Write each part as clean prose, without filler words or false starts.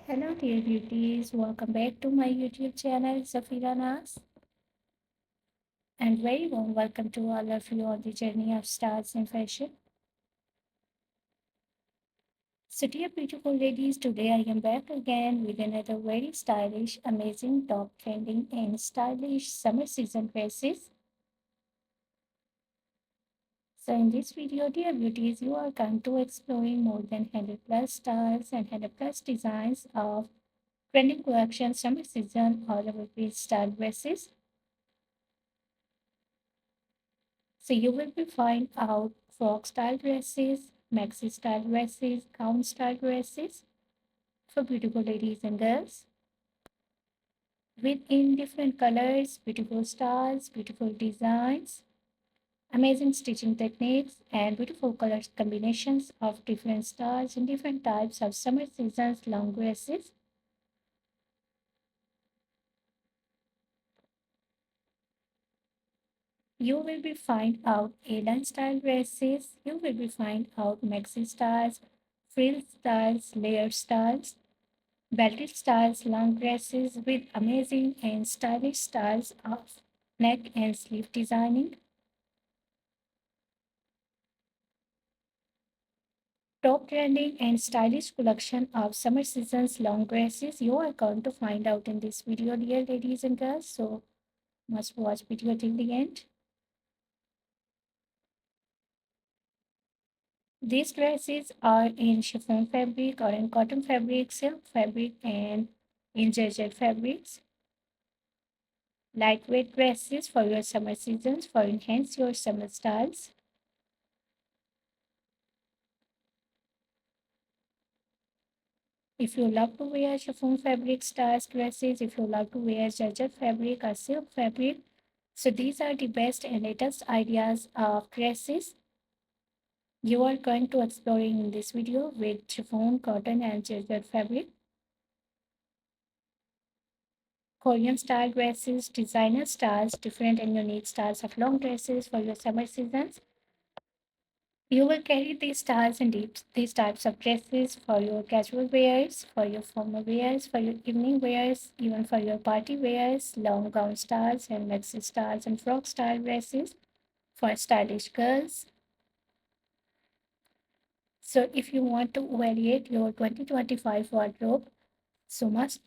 Hello dear beauties, welcome back to my YouTube channel Zafira Nas, and very warm welcome to all of you on the journey of styles and fashion. So dear beautiful ladies, today I am back again with another very stylish, amazing, top trending and stylish summer season dresses. So in this video dear beauties, you are going to exploring more than 100 plus styles and 100 plus designs of trending collection summer season all over with style dresses. So you will be find out frock style dresses, maxi style dresses, gown style dresses for beautiful ladies and girls with in different colors, beautiful styles, beautiful designs, amazing stitching techniques, and beautiful color combinations of different styles and different types of summer seasons long dresses. You will be find out A-line style dresses. You will be find out maxi styles, frill styles, layer styles, belted styles, long dresses with amazing and stylish styles of neck and sleeve designing. Top trending and stylish collection of summer season's long dresses you are going to find out in this video, dear ladies and girls. So must watch video till the end. These dresses are in chiffon fabric or in cotton fabric, silk fabric, and in georgette fabrics. Lightweight dresses for your summer seasons for enhance your summer styles. If you love to wear chiffon fabric styles dresses, if you love to wear georgette fabric or silk fabric, so these are the best and latest ideas of dresses you are going to exploring in this video with chiffon, cotton, and georgette fabric. Korean style dresses, designer styles, different and unique styles of long dresses for your summer seasons. You will carry these styles and these types of dresses for your casual wears, for your formal wears, for your evening wears, even for your party wears, long gown styles and maxi styles and frock style dresses for stylish girls. So if you want to evaluate your 2025 wardrobe, so must,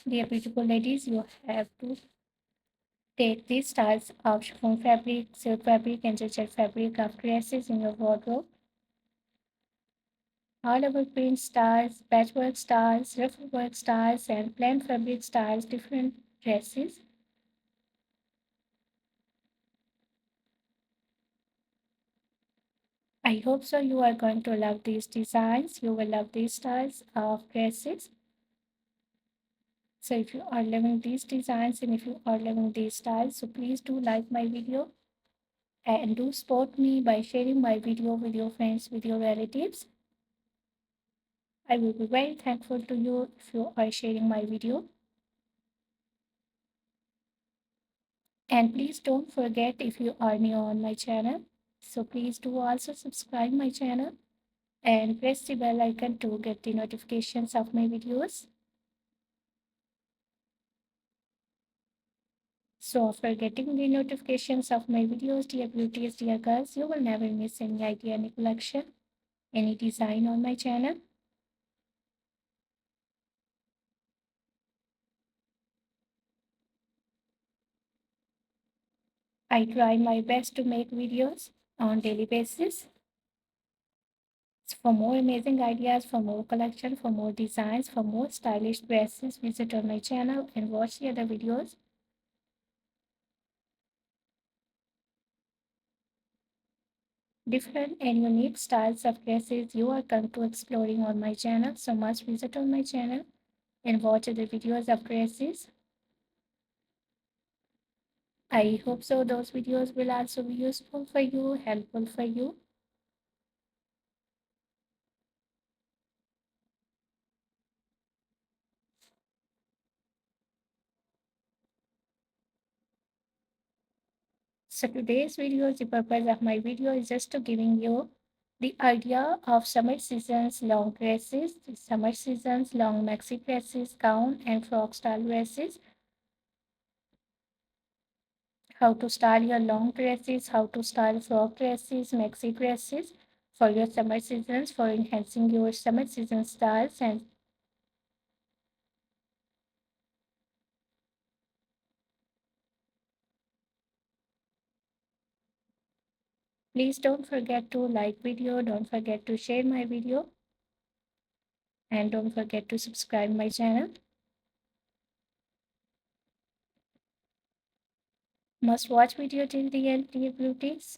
dear beautiful ladies, you have to take these styles of chiffon fabric, silk fabric, and georgette fabric of dresses in your wardrobe. All over print styles, patchwork styles, rufflework styles, and plain fabric styles, different dresses. I hope so you are going to love these designs. You will love these styles of dresses. So if you are loving these designs and if you are loving these styles, so please do like my video and do support me by sharing my video with your friends, with your relatives. I will be very thankful to you if you are sharing my video. And please don't forget if you are new on my channel. So please do also subscribe my channel and press the bell icon to get the notifications of my videos. So after getting the notifications of my videos, dear beauties, dear girls, you will never miss any idea, any collection, any design on my channel. I try my best to make videos on daily basis. So for more amazing ideas, for more collection, for more designs, for more stylish dresses, visit on my channel and watch the other videos. Different and unique styles of dresses you are come to exploring on my channel. So must visit on my channel and watch the videos of dresses. I hope so those videos will also be useful for you, helpful for you. So today's video, the purpose of my video is just to giving you The idea of summer season's long dresses, summer season's long maxi dresses, gown and frock style dresses, how to style your long dresses, how to style frock dresses, maxi dresses for your summer seasons, for enhancing your summer season styles. And please don't forget to like video, don't forget to share my video, and don't forget to subscribe my channel. Must watch video till the end, dear beauties.